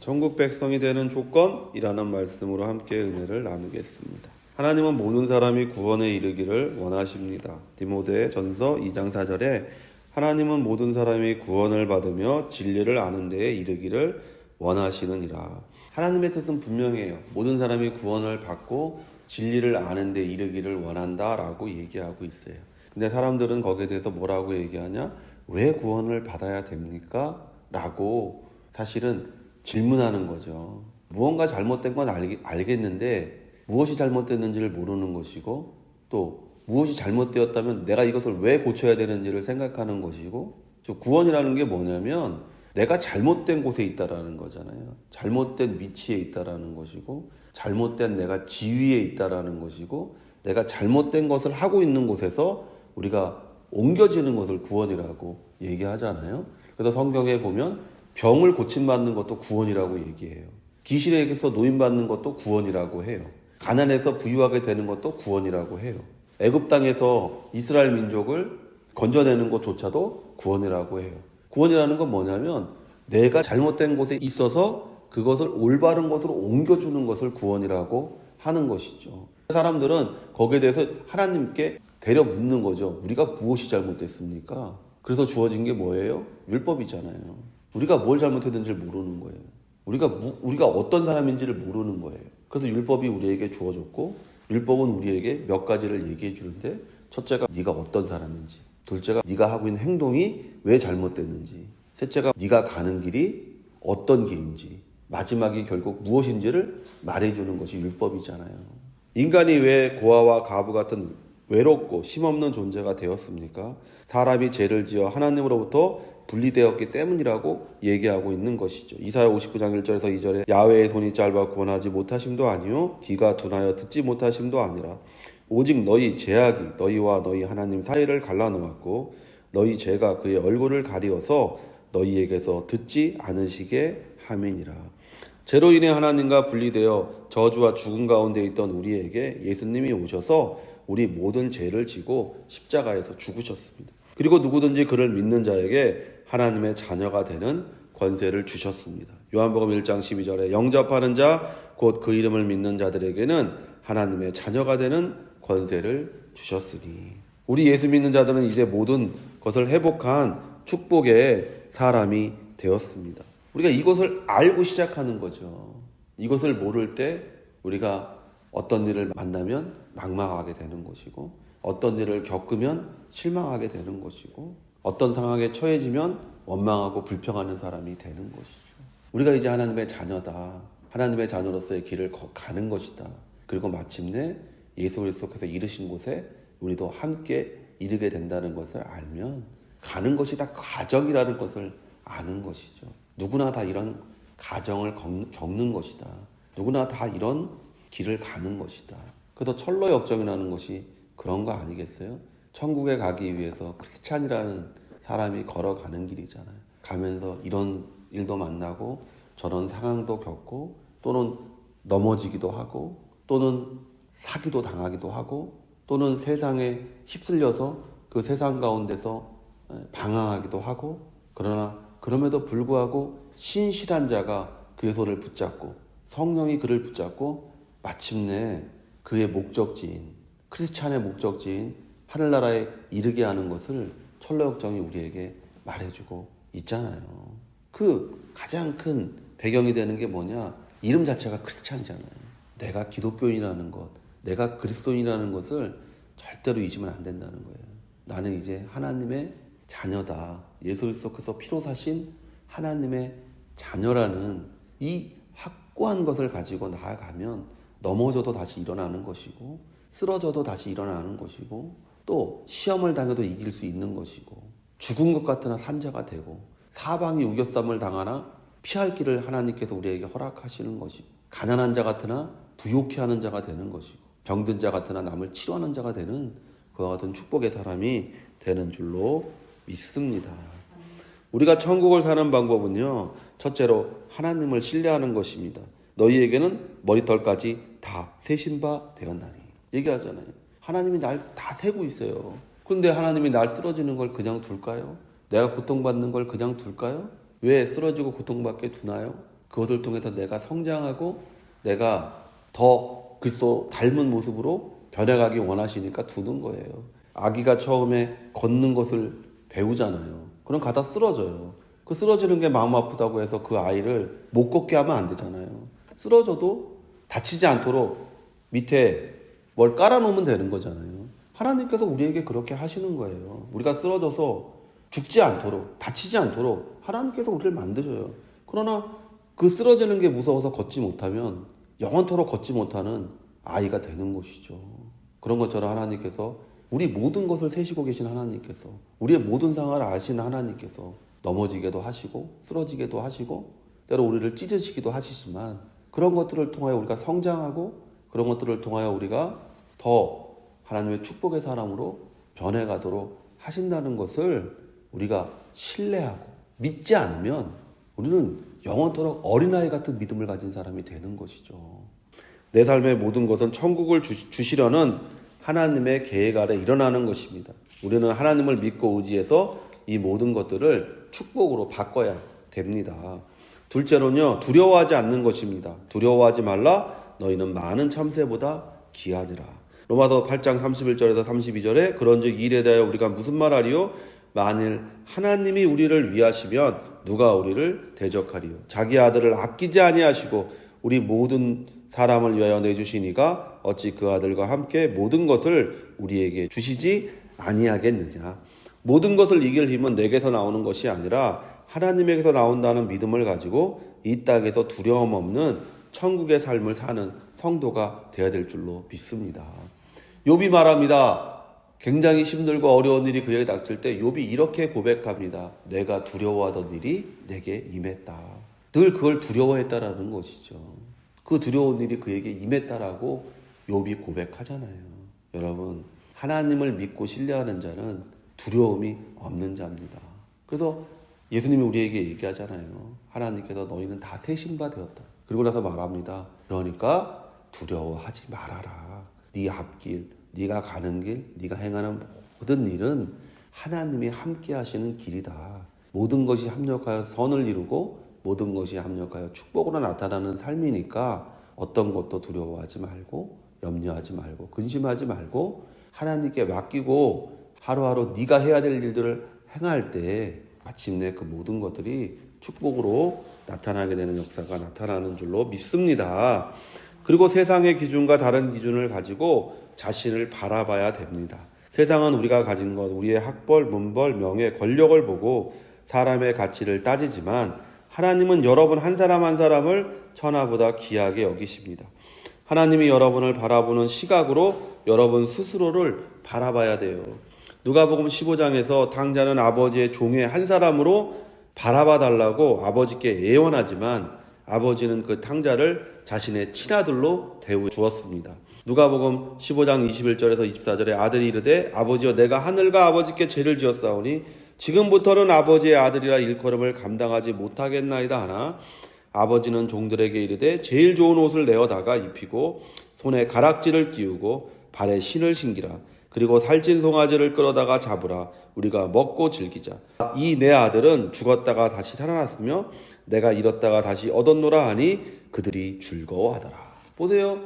천국 백성이 되는 조건이라는 말씀으로 함께 은혜를 나누겠습니다. 하나님은 모든 사람이 구원에 이르기를 원하십니다. 디모데 전서 2장 4절에 하나님은 모든 사람이 구원을 받으며 진리를 아는 데에 이르기를 원하시느니라. 하나님의 뜻은 분명해요. 모든 사람이 구원을 받고 진리를 아는 데 이르기를 원한다라고 얘기하고 있어요. 근데 사람들은 거기에 대해서 뭐라고 얘기하냐? 왜 구원을 받아야 됩니까? 라고 사실은 질문하는 거죠. 무언가 잘못된 건 알겠는데 무엇이 잘못됐는지를 모르는 것이고, 또 무엇이 잘못되었다면 내가 이것을 왜 고쳐야 되는지를 생각하는 것이고, 구원이라는 게 뭐냐면 내가 잘못된 곳에 있다라는 거잖아요. 잘못된 위치에 있다라는 것이고, 잘못된 내가 지위에 있다라는 것이고, 내가 잘못된 것을 하고 있는 곳에서 우리가 옮겨지는 것을 구원이라고 얘기하잖아요. 그래서 성경에 보면 병을 고침받는 것도 구원이라고 얘기해요. 귀신에게서 노임받는 것도 구원이라고 해요. 가난해서 부유하게 되는 것도 구원이라고 해요. 애굽 땅에서 이스라엘 민족을 건져내는 것조차도 구원이라고 해요. 구원이라는 건 뭐냐면 내가 잘못된 곳에 있어서 그것을 올바른 곳으로 옮겨주는 것을 구원이라고 하는 것이죠. 사람들은 거기에 대해서 하나님께 대려 묻는 거죠. 우리가 무엇이 잘못됐습니까? 그래서 주어진 게 뭐예요? 율법이잖아요. 우리가 뭘 잘못했는지를 모르는 거예요. 우리가 어떤 사람인지를 모르는 거예요. 그래서 율법이 우리에게 주어졌고, 율법은 우리에게 몇 가지를 얘기해 주는데, 첫째가 네가 어떤 사람인지, 둘째가 네가 하고 있는 행동이 왜 잘못됐는지, 셋째가 네가 가는 길이 어떤 길인지, 마지막이 결국 무엇인지를 말해주는 것이 율법이잖아요. 인간이 왜 고아와 과부 같은 외롭고 힘없는 존재가 되었습니까? 사람이 죄를 지어 하나님으로부터 분리되었기 때문이라고 얘기하고 있는 것이죠. 이사야 59장 1절에서 2절에 야훼의 손이 짧아 구원하지 못하심도 아니요 귀가 둔하여 듣지 못하심도 아니라 오직 너희 죄악이 너희와 너희 하나님 사이를 갈라놓았고 너희 죄가 그의 얼굴을 가리어서 너희에게서 듣지 않으시게 함이니라. 죄로 인해 하나님과 분리되어 저주와 죽음 가운데 있던 우리에게 예수님이 오셔서 우리 모든 죄를 지고 십자가에서 죽으셨습니다. 그리고 누구든지 그를 믿는 자에게 하나님의 자녀가 되는 권세를 주셨습니다. 요한복음 1장 12절에 영접하는 자 곧 그 이름을 믿는 자들에게는 하나님의 자녀가 되는 권세를 주셨으니, 우리 예수 믿는 자들은 이제 모든 것을 회복한 축복의 사람이 되었습니다. 우리가 이것을 알고 시작하는 거죠. 이것을 모를 때 우리가 어떤 일을 만나면 낙망하게 되는 것이고, 어떤 일을 겪으면 실망하게 되는 것이고, 어떤 상황에 처해지면 원망하고 불평하는 사람이 되는 것이죠. 우리가 이제 하나님의 자녀다. 하나님의 자녀로서의 길을 가는 것이다. 그리고 마침내 예수 그리스도께서 이르신 곳에 우리도 함께 이르게 된다는 것을 알면 가는 것이 다 과정이라는 것을 아는 것이죠. 누구나 다 이런 과정을 겪는 것이다. 누구나 다 이런 길을 가는 것이다. 그래서 철로 역정이라는 것이 그런 거 아니겠어요? 천국에 가기 위해서 크리스찬이라는 사람이 걸어가는 길이잖아요. 가면서 이런 일도 만나고 저런 상황도 겪고, 또는 넘어지기도 하고, 또는 사기도 당하기도 하고, 또는 세상에 휩쓸려서 그 세상 가운데서 방황하기도 하고, 그러나 그럼에도 불구하고 신실한 자가 그의 손을 붙잡고 성령이 그를 붙잡고 마침내 그의 목적지인, 크리스찬의 목적지인 하늘나라에 이르게 하는 것을 철로역정이 우리에게 말해주고 있잖아요. 그 가장 큰 배경이 되는 게 뭐냐? 이름 자체가 크리스찬이잖아요. 내가 기독교인이라는 것, 내가 그리스도인이라는 것을 절대로 잊으면 안 된다는 거예요. 나는 이제 하나님의 자녀다. 예수 그리스도께서 피로 사신 하나님의 자녀라는 이 확고한 것을 가지고 나아가면 넘어져도 다시 일어나는 것이고, 쓰러져도 다시 일어나는 것이고, 또 시험을 당해도 이길 수 있는 것이고, 죽은 것 같으나 산자가 되고, 사방이 우겨쌈을 당하나 피할 길을 하나님께서 우리에게 허락하시는 것이고, 가난한 자 같으나 부욕해 하는 자가 되는 것이고, 병든 자 같으나 남을 치료하는 자가 되는 그와 같은 축복의 사람이 되는 줄로 믿습니다. 우리가 천국을 사는 방법은요, 첫째로 하나님을 신뢰하는 것입니다. 너희에게는 머리털까지 다 세신 바 되었나니 얘기하잖아요. 하나님이 날 다 세고 있어요. 그런데 하나님이 날 쓰러지는 걸 그냥 둘까요? 내가 고통받는 걸 그냥 둘까요? 왜 쓰러지고 고통받게 두나요? 그것을 통해서 내가 성장하고 내가 더 그리스도 닮은 모습으로 변해가기 원하시니까 두는 거예요. 아기가 처음에 걷는 것을 배우잖아요. 그럼 가다 쓰러져요. 그 쓰러지는 게 마음 아프다고 해서 그 아이를 못 걷게 하면 안 되잖아요. 쓰러져도 다치지 않도록 밑에 뭘 깔아놓으면 되는 거잖아요. 하나님께서 우리에게 그렇게 하시는 거예요. 우리가 쓰러져서 죽지 않도록, 다치지 않도록 하나님께서 우리를 만드셔요. 그러나 그 쓰러지는 게 무서워서 걷지 못하면 영원토록 걷지 못하는 아이가 되는 것이죠. 그런 것처럼 하나님께서 우리 모든 것을 세시고 계신 하나님께서, 우리의 모든 상황을 아시는 하나님께서 넘어지게도 하시고 쓰러지게도 하시고 때로 우리를 찢으시기도 하시지만, 그런 것들을 통하여 우리가 성장하고 그런 것들을 통하여 우리가 더 하나님의 축복의 사람으로 변해가도록 하신다는 것을 우리가 신뢰하고 믿지 않으면 우리는 영원토록 어린아이 같은 믿음을 가진 사람이 되는 것이죠. 내 삶의 모든 것은 천국을 주시려는 하나님의 계획 아래 일어나는 것입니다. 우리는 하나님을 믿고 의지해서 이 모든 것들을 축복으로 바꿔야 됩니다. 둘째로는요, 두려워하지 않는 것입니다. 두려워하지 말라. 너희는 많은 참새보다 귀하니라. 로마서 8장 31절에서 32절에 그런즉 이 일에 대하여 우리가 무슨 말하리요? 만일 하나님이 우리를 위하시면 누가 우리를 대적하리요? 자기 아들을 아끼지 아니하시고 우리 모든 사람을 위하여 내주시니가 어찌 그 아들과 함께 모든 것을 우리에게 주시지 아니하겠느냐. 모든 것을 이길 힘은 내게서 나오는 것이 아니라 하나님에게서 나온다는 믿음을 가지고 이 땅에서 두려움 없는 천국의 삶을 사는 성도가 되어야 될 줄로 믿습니다. 욥이 말합니다. 굉장히 힘들고 어려운 일이 그에게 닥칠 때 욥이 이렇게 고백합니다. 내가 두려워하던 일이 내게 임했다. 늘 그걸 두려워했다라는 것이죠. 그 두려운 일이 그에게 임했다라고 욥이 고백하잖아요. 여러분, 하나님을 믿고 신뢰하는 자는 두려움이 없는 자입니다. 그래서 예수님이 우리에게 얘기하잖아요. 하나님께서 너희는 다 세신 바 되었다. 그리고 나서 말합니다. 그러니까 두려워하지 말아라. 네 앞길, 네가 가는 길, 네가 행하는 모든 일은 하나님이 함께 하시는 길이다. 모든 것이 합력하여 선을 이루고 모든 것이 합력하여 축복으로 나타나는 삶이니까 어떤 것도 두려워하지 말고 염려하지 말고 근심하지 말고 하나님께 맡기고 하루하루 네가 해야 될 일들을 행할 때 마침내 그 모든 것들이 축복으로 나타나게 되는 역사가 나타나는 줄로 믿습니다. 그리고 세상의 기준과 다른 기준을 가지고 자신을 바라봐야 됩니다. 세상은 우리가 가진 것, 우리의 학벌, 문벌, 명예, 권력을 보고 사람의 가치를 따지지만 하나님은 여러분 한 사람 한 사람을 천하보다 귀하게 여기십니다. 하나님이 여러분을 바라보는 시각으로 여러분 스스로를 바라봐야 돼요. 누가복음 15장에서 당자는 아버지의 종의 한 사람으로 바라봐 달라고 아버지께 애원하지만 아버지는 그 탕자를 자신의 친아들로 대우 주었습니다. 누가복음 15장 21절에서 24절에 아들이 이르되 아버지여 내가 하늘과 아버지께 죄를 지었사오니 지금부터는 아버지의 아들이라 일컬음을 감당하지 못하겠나이다 하나 아버지는 종들에게 이르되 제일 좋은 옷을 내어다가 입히고 손에 가락지를 끼우고 발에 신을 신기라. 그리고 살찐 송아지를 끌어다가 잡으라. 우리가 먹고 즐기자. 이 내 아들은 죽었다가 다시 살아났으며 내가 잃었다가 다시 얻었노라 하니 그들이 즐거워하더라. 보세요.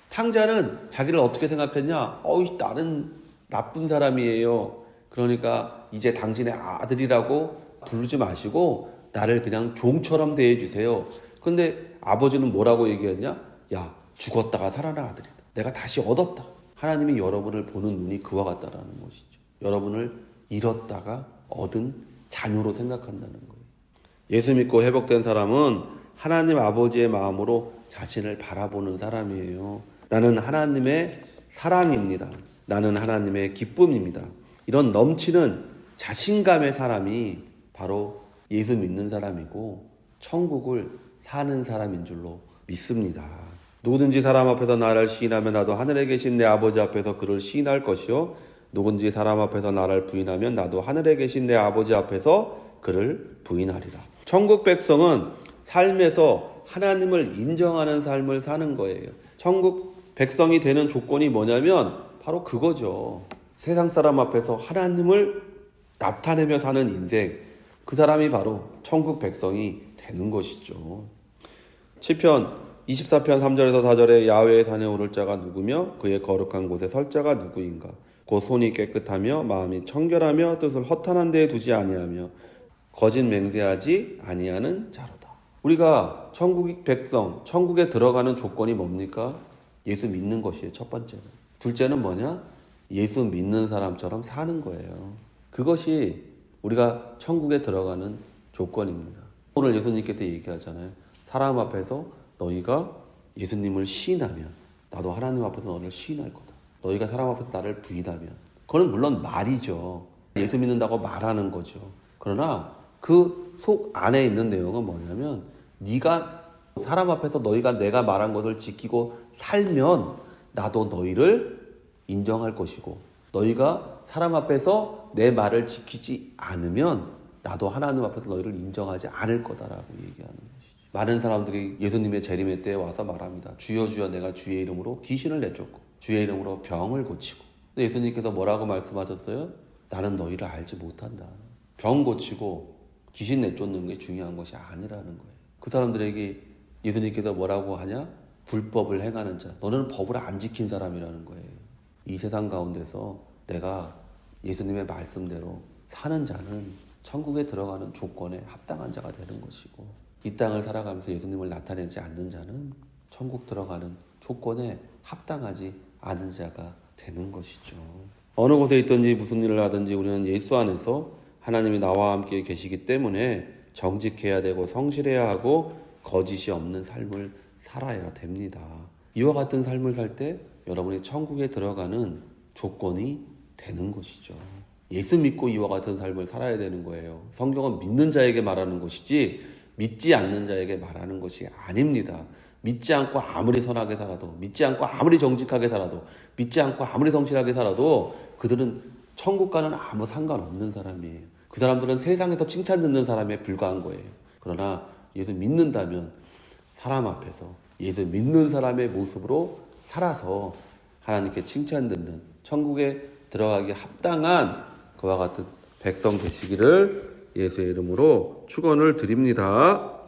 탕자는 자기를 어떻게 생각했냐? 나는 나쁜 사람이에요. 그러니까 이제 당신의 아들이라고 부르지 마시고 나를 그냥 종처럼 대해주세요. 그런데 아버지는 뭐라고 얘기했냐? 야, 죽었다가 살아난 아들이다. 내가 다시 얻었다. 하나님이 여러분을 보는 눈이 그와 같다라는 것이죠. 여러분을 잃었다가 얻은 자녀로 생각한다는 거예요. 예수 믿고 회복된 사람은 하나님 아버지의 마음으로 자신을 바라보는 사람이에요. 나는 하나님의 사랑입니다. 나는 하나님의 기쁨입니다. 이런 넘치는 자신감의 사람이 바로 예수 믿는 사람이고 천국을 사는 사람인 줄로 믿습니다. 누구든지 사람 앞에서 나를 시인하면 나도 하늘에 계신 내 아버지 앞에서 그를 시인할 것이요 누구든지 사람 앞에서 나를 부인하면 나도 하늘에 계신 내 아버지 앞에서 그를 부인하리라. 천국 백성은 삶에서 하나님을 인정하는 삶을 사는 거예요. 천국 백성이 되는 조건이 뭐냐면 바로 그거죠. 세상 사람 앞에서 하나님을 나타내며 사는 인생, 그 사람이 바로 천국 백성이 되는 것이죠. 시편 24편 3절에서 4절에 야훼의 산에 오를 자가 누구며 그의 거룩한 곳에 설 자가 누구인가. 곧 손이 깨끗하며 마음이 청결하며 뜻을 허탄한 데에 두지 아니하며 거짓 맹세하지 아니하는 자로다. 우리가 천국의 백성, 천국에 들어가는 조건이 뭡니까? 예수 믿는 것이에요. 첫 번째는. 둘째는 뭐냐? 예수 믿는 사람처럼 사는 거예요. 그것이 우리가 천국에 들어가는 조건입니다. 오늘 예수님께서 얘기하잖아요. 사람 앞에서 너희가 예수님을 시인하면 나도 하나님 앞에서 너를 시인할 거다. 너희가 사람 앞에서 나를 부인하면. 그건 물론 말이죠. 예수 믿는다고 말하는 거죠. 그러나 그 속 안에 있는 내용은 뭐냐면 네가 사람 앞에서 너희가 내가 말한 것을 지키고 살면 나도 너희를 인정할 것이고 너희가 사람 앞에서 내 말을 지키지 않으면 나도 하나님 앞에서 너희를 인정하지 않을 거다라고 얘기하는 것이죠. 많은 사람들이 예수님의 재림의 때에 와서 말합니다. 주여 주여 내가 주의 이름으로 귀신을 내쫓고 주의 이름으로 병을 고치고. 근데 예수님께서 뭐라고 말씀하셨어요? 나는 너희를 알지 못한다. 병 고치고 귀신 내쫓는 게 중요한 것이 아니라는 거예요. 그 사람들에게 예수님께서 뭐라고 하냐? 불법을 행하는 자. 너는 법을 안 지킨 사람이라는 거예요. 이 세상 가운데서 내가 예수님의 말씀대로 사는 자는 천국에 들어가는 조건에 합당한 자가 되는 것이고 이 땅을 살아가면서 예수님을 나타내지 않는 자는 천국 들어가는 조건에 합당하지 않은 자가 되는 것이죠. 어느 곳에 있든지 무슨 일을 하든지 우리는 예수 안에서 하나님이 나와 함께 계시기 때문에 정직해야 되고 성실해야 하고 거짓이 없는 삶을 살아야 됩니다. 이와 같은 삶을 살 때 여러분이 천국에 들어가는 조건이 되는 것이죠. 예수 믿고 이와 같은 삶을 살아야 되는 거예요. 성경은 믿는 자에게 말하는 것이지 믿지 않는 자에게 말하는 것이 아닙니다. 믿지 않고 아무리 선하게 살아도, 믿지 않고 아무리 정직하게 살아도, 믿지 않고 아무리 성실하게 살아도 그들은 천국과는 아무 상관없는 사람이에요. 그 사람들은 세상에서 칭찬 듣는 사람에 불과한 거예요. 그러나 예수 믿는다면 사람 앞에서 예수 믿는 사람의 모습으로 살아서 하나님께 칭찬 듣는 천국에 들어가기 합당한 그와 같은 백성 되시기를 예수의 이름으로 축원을 드립니다.